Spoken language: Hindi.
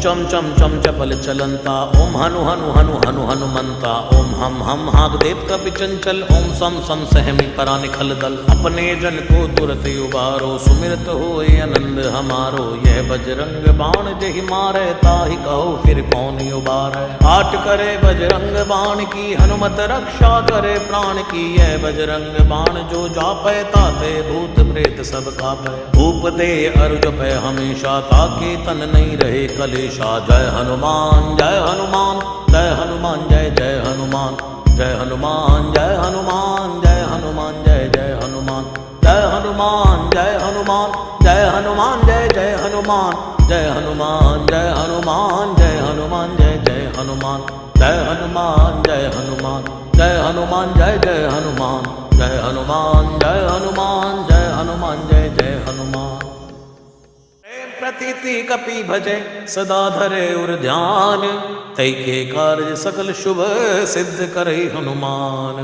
चम चम चम चपल चलंता, ओम हनु हनु हनु हनु हनुमंता, ओम हम हाग देव कपि चंचल, ओम सम सम सहमी करा निखल दल। अपने जन को तुरत उबारो, सुमिरत होए आनंद हमारो। यह बजरंग बाण जहि मारे, ताहि कहो फिर कौन उबारे। आट करे बजरंग बाण की, हनुमत रक्षा करे प्राण की। यह बजरंग बाण जो जापै, ताते भूत प्रेत सब कापै। भूप दे अरु जपै हमेशा, ताके तन नहीं रहे कलेशा। जय हनुमान जय हनुमान, जय हनुमान जय जय हनुमान। जय हनुमान जय हनुमान, जय हनुमान जय जय हनुमान। जय हनुमान जय हनुमान, जय हनुमान जय जय हनुमान। जय हनुमान जय हनुमान, जय हनुमान जय जय हनुमान। जय हनुमान जय हनुमान, जय हनुमान जय जय हनुमान। जय हनुमान जय हनुमान, जय हनुमान जय जय हनुमान। प्रतीति कपि भजे सदा धरे उर ध्यान, तै के कार्य सकल शुभ सिद्ध करे हनुमान।